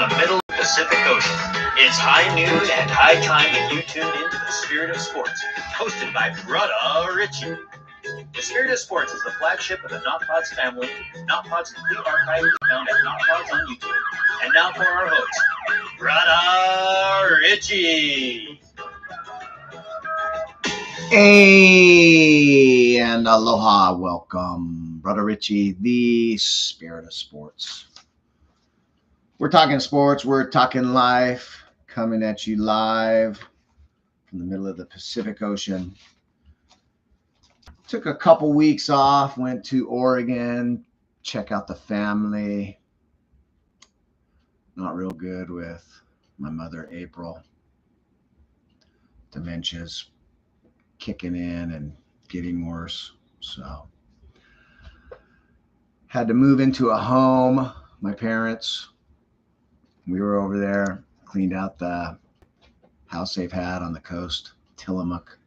the middle Pacific Ocean. It's high noon and high time that you tuned into the Spirit of Sports, hosted by Brother Richie. The Spirit of Sports is the flagship of the Not Pods family. Not Pods complete archive is found at Not Pods on YouTube. And now for our host, Brother Richie. Hey, and aloha, welcome, Brother Richie, the Spirit of Sports. We're talking sports, we're talking life, coming at you live from the middle of the Pacific Ocean. Took a couple weeks off, went to Oregon, check out the family. Not real good with my mother, April. Dementia's kicking in and getting worse. So had to move into a home. My parents, we were over there, cleaned out the house they've had on the coast, Tillamook.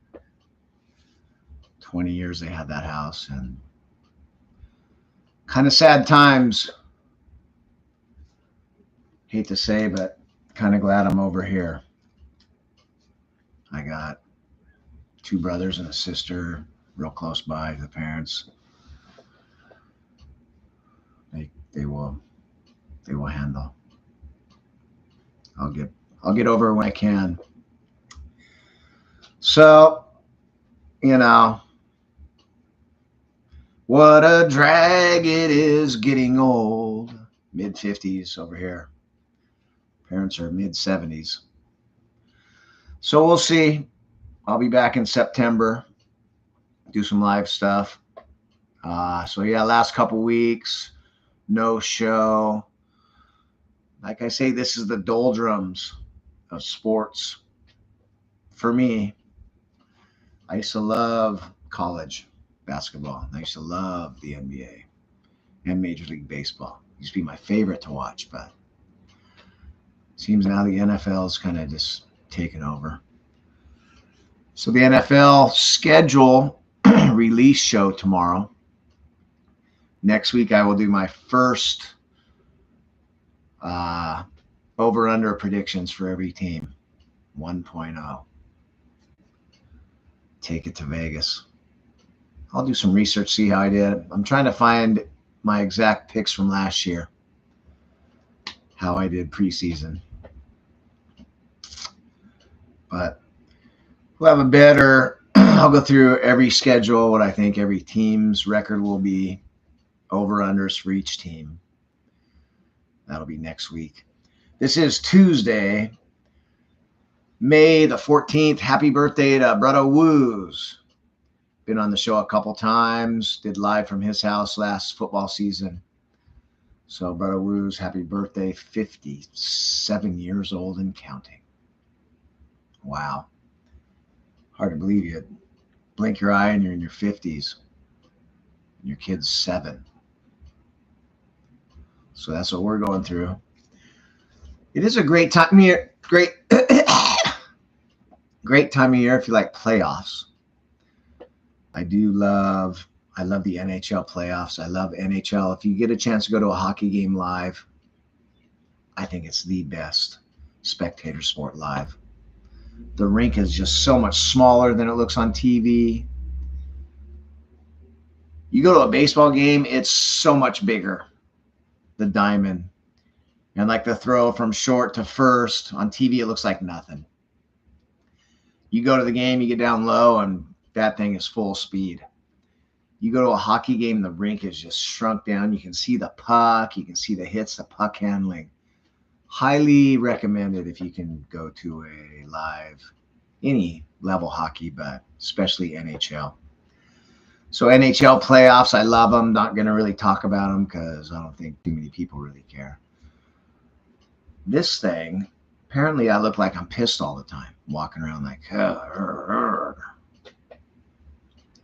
20 years they had that house, and kind of sad times. Hate to say, but kind of glad I'm over here. I got 2 brothers and a sister real close by. The parents, they will handle. I'll get over it when I can. So, you know, what a drag it is getting old. Mid-50s over here. Parents are mid-70s. So we'll see. I'll be back in September. Do some live stuff. So yeah, last couple weeks, no show. Like I say, this is the doldrums of sports. For me, I used to love college basketball. I used to love the NBA and Major League Baseball. It used to be my favorite to watch, but it seems now the NFL is kind of just taken over. So the NFL schedule release show tomorrow. Next week, I will do my first over-under predictions for every team, 1.0. Take it to Vegas. I'll do some research, see how I did. I'm trying to find my exact picks from last year, how I did preseason. But we'll have a better, I'll go through every schedule, what I think every team's record will be, over-unders for each team. That'll be next week. This is Tuesday, May the 14th. Happy birthday to Brother Wooz. Been on the show a couple times. Did live from his house last football season. So Brother Wooz, happy birthday. 57 years old and counting. Wow. Hard to believe you blink your eye and you're in your 50s. And your kid's 7. So that's what we're going through. It is a great time of year. Great time of year if you like playoffs. I love the NHL playoffs. I love NHL. If you get a chance to go to a hockey game live, I think it's the best spectator sport live. The rink is just so much smaller than it looks on TV. You go to a baseball game, it's so much bigger. The diamond. And like the throw from short to first, on TV it looks like nothing. You go to the game, you get down low, and that thing is full speed. You go to a hockey game, the rink is just shrunk down. You can see the puck. You can see the hits, the puck handling. Highly recommended if you can go to a live, any level hockey, but especially NHL. So NHL playoffs, I love them. Not going to really talk about them because I don't think too many people really care. This thing, apparently I look like I'm pissed all the time. Walking around like,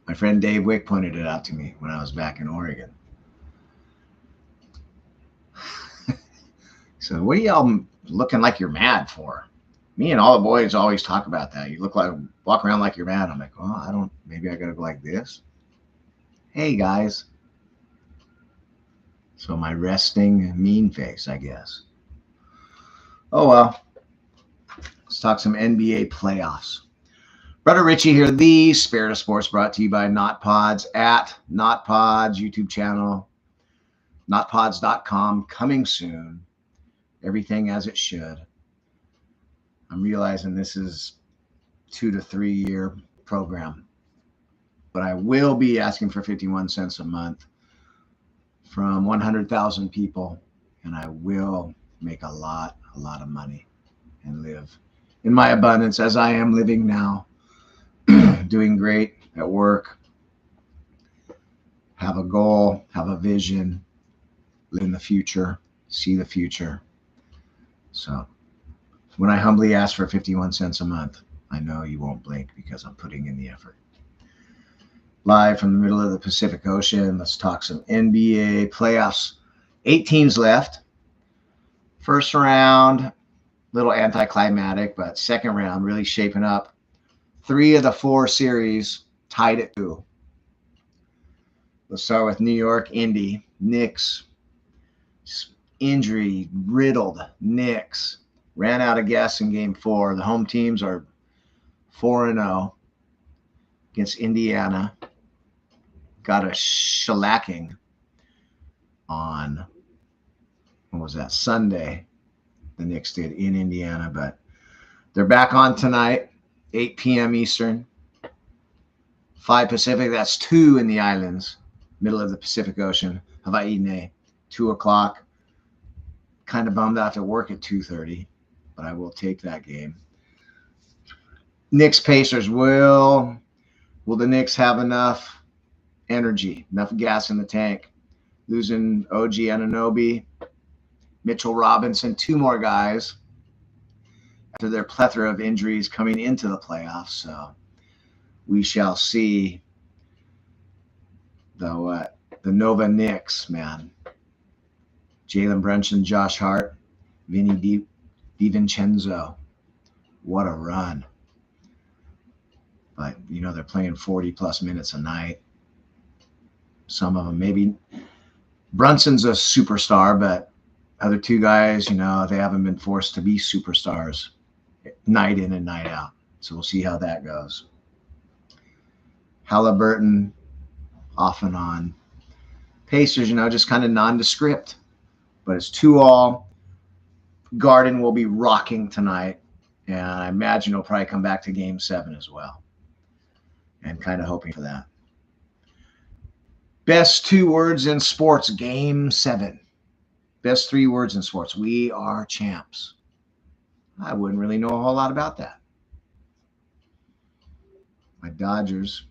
My friend Dave Wick pointed it out to me when I was back in Oregon. So what are y'all looking like you're mad for? Me and all the boys always talk about that. You walk around like you're mad. I'm like, well, maybe I got to go like this. Hey, guys. So my resting mean face, I guess. Oh, well. Let's talk some NBA playoffs. Brother Richie here, the Spirit of Sports, brought to you by Not Pods at Not Pods YouTube channel, notpods.com, coming soon. Everything as it should. I'm realizing this is 2 to 3 year program, but I will be asking for 51 cents a month from 100,000 people, and I will make a lot of money and live in my abundance as I am living now. Doing great at work, have a goal, have a vision, live in the future, see the future. So when I humbly ask for 51 cents a month, I know you won't blink because I'm putting in the effort. Live from the middle of the Pacific Ocean, let's talk some NBA playoffs. 8 teams left. First round, little anticlimactic, but second round really shaping up. 3 of the 4 series tied at 2. Let's start with New York, Indy, Knicks. Injury riddled Knicks ran out of gas in game 4. The home teams are 4-0 against Indiana. Got a shellacking on, what was that, Sunday. The Knicks did in Indiana, but they're back on tonight, 8 p.m. Eastern, 5 Pacific. That's 2 in the islands, middle of the Pacific Ocean, Hawaii, 2 o'clock. Kind of bummed out to work at 2:30, but I will take that game. Knicks Pacers. Will the Knicks have enough energy, enough gas in the tank? Losing OG Anunoby, Mitchell Robinson, 2 more guys after their plethora of injuries coming into the playoffs. So we shall see. The Nova Knicks, man. Jalen Brunson, Josh Hart, Vinny DiVincenzo. What a run. But, they're playing 40-plus minutes a night. Some of them, maybe. Brunson's a superstar, but other 2 guys, they haven't been forced to be superstars night in and night out. So we'll see how that goes. Halliburton, off and on. Pacers, just kind of nondescript. But it's 2-2. Garden will be rocking tonight. And I imagine he'll probably come back to game 7 as well. And kind of hoping for that. Best 2 words in sports, game 7. Best 3 words in sports. We are champs. I wouldn't really know a whole lot about that. My Dodgers,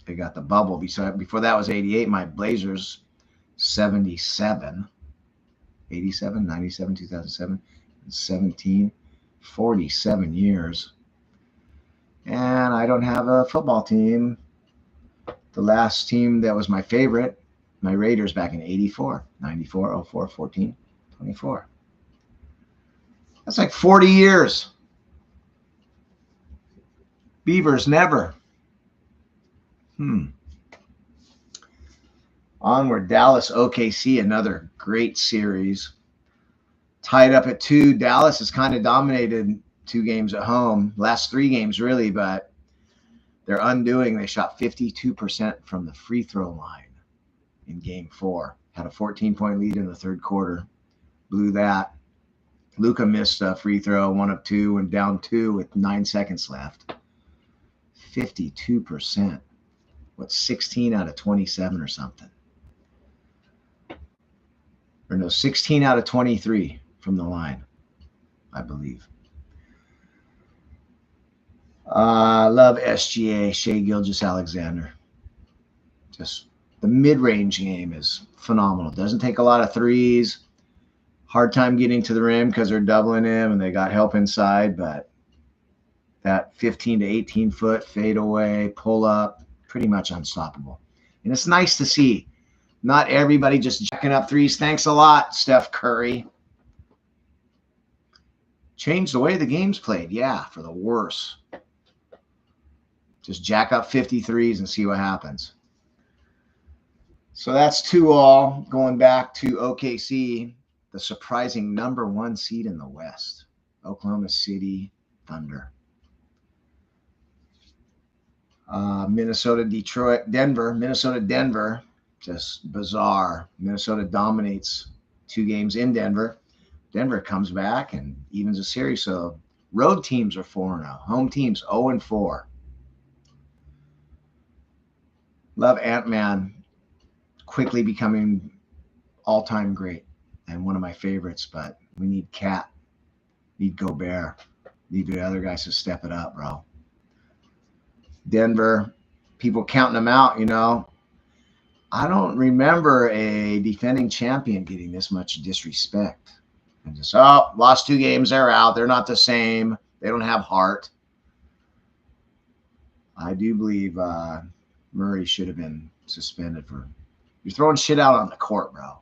they got the bubble. Before that was 88. My Blazers, 77, 87, 97, 2007, and 17, 47 years. And I don't have a football team. The last team that was my favorite, my Raiders back in 84, 94, 04, 14, 24. That's like 40 years. Beavers never. Onward, Dallas, OKC, another great series. Tied up at 2. Dallas has kind of dominated 2 games at home. Last 3 games, really, but they're undoing. They shot 52% from the free throw line in game 4. Had a 14-point lead in the 3rd quarter. Blew that. Luka missed a free throw, 1 of 2, and down 2 with 9 seconds left. 52%. 16 out of 27 or something? Or no, 16 out of 23 from the line, I believe. Love SGA, Shai Gilgeous-Alexander. Just the mid-range game is phenomenal. Doesn't take a lot of threes. Hard time getting to the rim because they're doubling him and they got help inside, but that 15 to 18 foot fade away, pull up, pretty much unstoppable. And it's nice to see not everybody just jacking up threes. Thanks a lot, Steph Curry. Changed the way the game's played. Yeah, for the worse. Just jack up 53s and see what happens. So that's 2-2 going back to OKC. the surprising #1 seed in the West, Oklahoma City Thunder. Minnesota, Detroit, Denver, Minnesota, Denver, just bizarre. Minnesota dominates 2 games in Denver. Denver comes back and evens a series. So road teams are 4-0. Home teams 0-4. Love Ant-Man quickly becoming all-time great and one of my favorites, but we need Cat, need Gobert, need the other guys to step it up, bro. Denver, people counting them out, you know. I don't remember a defending champion getting this much disrespect. And just, oh, lost 2 games, they're out. They're not the same. They don't have heart. I do believe Murray should have been suspended for. You're throwing shit out on the court, bro.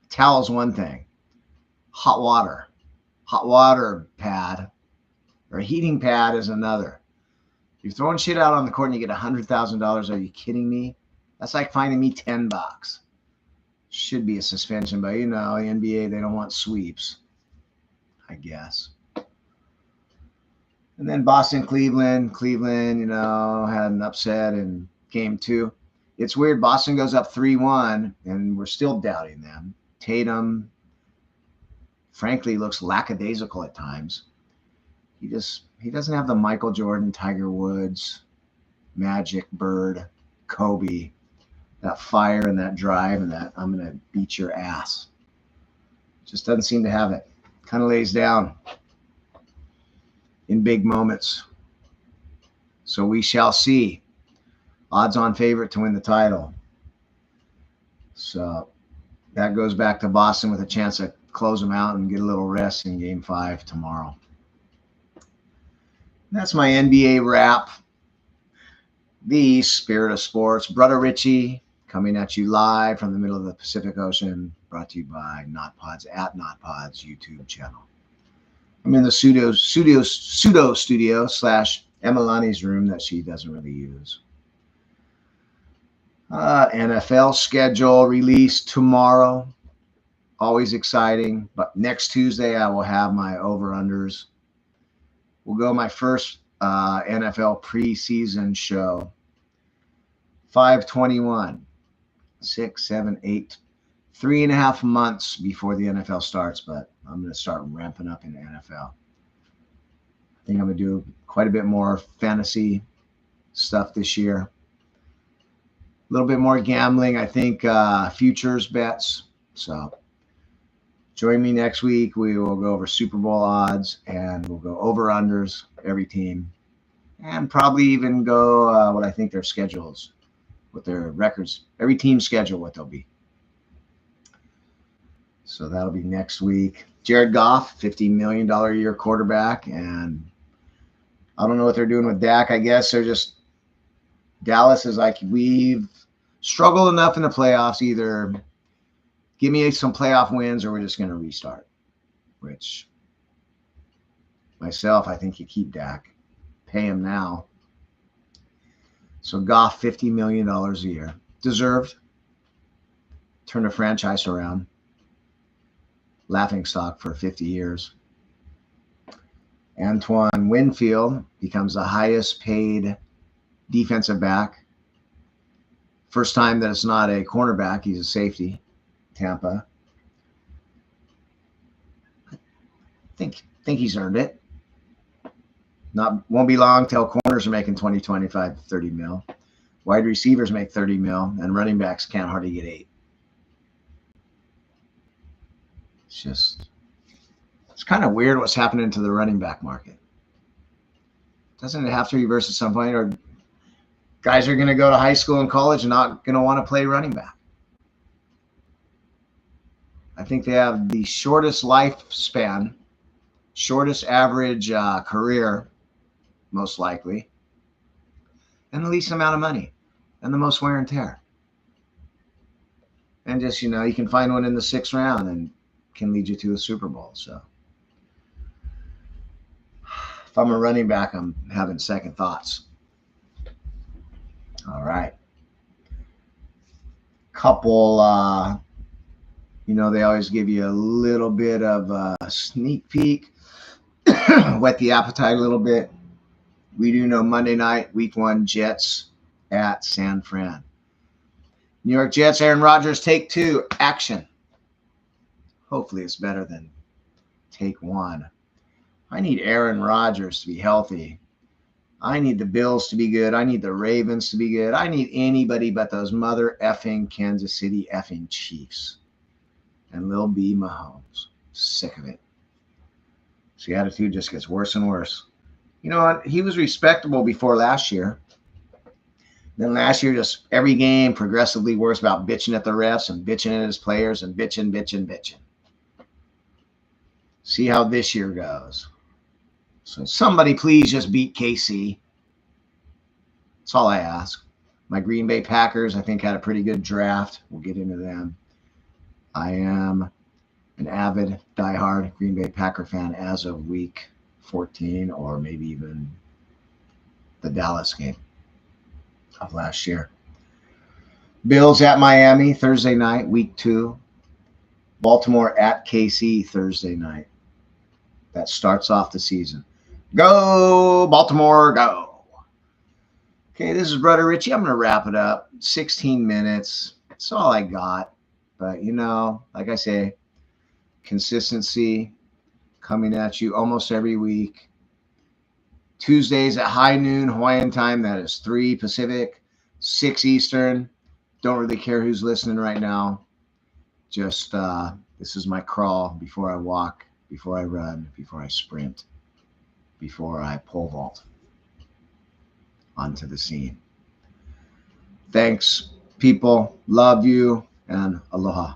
Towel's one thing. Hot water pad or a heating pad is another. You're throwing shit out on the court and you get $100,000. Are you kidding me? That's like finding me $10. Should be a suspension, but you know, the NBA, they don't want sweeps, I guess. And then Boston, Cleveland, you know, had an upset in game 2. It's weird. Boston goes up 3-1 and we're still doubting them. Tatum, frankly, looks lackadaisical at times. He doesn't have the Michael Jordan, Tiger Woods, Magic, Bird, Kobe, that fire and that drive and that I'm going to beat your ass. Just doesn't seem to have it. Kind of lays down in big moments. So we shall see. Odds-on favorite to win the title. So that goes back to Boston with a chance to close them out and get a little rest in Game 5 tomorrow. That's my NBA wrap. The Spirit of Sports. Brother Richie coming at you live from the middle of the Pacific Ocean. Brought to you by NotPods at NotPods YouTube channel. I'm in the pseudo studio / Emelani's room that she doesn't really use. NFL schedule release tomorrow. Always exciting. But next Tuesday, I will have my over-unders. We'll go my first NFL preseason show. 5/21, 6, 7, 8, 3.5 months before the NFL starts, but I'm going to start ramping up in the NFL. I think I'm going to do quite a bit more fantasy stuff this year. A little bit more gambling, I think, futures bets. So join me next week. We will go over Super Bowl odds and we'll go over-unders, every team, and probably even go what I think their schedules, what their records, every team's schedule, what they'll be. So that'll be next week. Jared Goff, $50 million a year quarterback, and I don't know what they're doing with Dak. I guess they're just, Dallas is like, we've struggled enough in the playoffs. Either give me some playoff wins or we're just going to restart, which myself, I think you keep Dak. Pay him now. So Goff, $50 million a year. Deserved. Turn a franchise around. Laughingstock for 50 years. Antoine Winfield becomes the highest paid defensive back. First time that it's not a cornerback, he's a safety. Tampa. I think he's earned it. Won't be long till corners are making 20, 25, 30 mil. Wide receivers make 30 mil, and running backs can't hardly get 8. It's kind of weird what's happening to the running back market. Doesn't it have to reverse at some point? Or guys are going to go to high school and college and not going to want to play running back? I think they have the shortest lifespan, shortest average career, most likely, and the least amount of money, and the most wear and tear. And just, you can find one in the 6th round and can lead you to a Super Bowl. So if I'm a running back, I'm having second thoughts. All right. Couple You know, they always give you a little bit of a sneak peek, whet the appetite a little bit. We do know Monday night, week 1, Jets at San Fran. New York Jets, Aaron Rodgers, take 2, action. Hopefully it's better than take 1. I need Aaron Rodgers to be healthy. I need the Bills to be good. I need the Ravens to be good. I need anybody but those mother effing Kansas City effing Chiefs. And Lil B. Mahomes. Sick of it. So the attitude just gets worse and worse. You know what? He was respectable before last year. Then last year, just every game progressively worse about bitching at the refs and bitching at his players and bitching. See how this year goes. So somebody please just beat KC. That's all I ask. My Green Bay Packers, I think, had a pretty good draft. We'll get into them. I am an avid, diehard Green Bay Packer fan as of week 14, or maybe even the Dallas game of last year. Bills at Miami Thursday night, week 2. Baltimore at KC Thursday night. That starts off the season. Go, Baltimore, go. Okay, this is Brother Richie. I'm going to wrap it up. 16 minutes. That's all I got. But, you know, like I say, consistency coming at you almost every week. Tuesdays at high noon Hawaiian time. That is 3 Pacific, 6 Eastern. Don't really care who's listening right now. Just this is my crawl before I walk, before I run, before I sprint, before I pole vault onto the scene. Thanks, people. Love you, and aloha.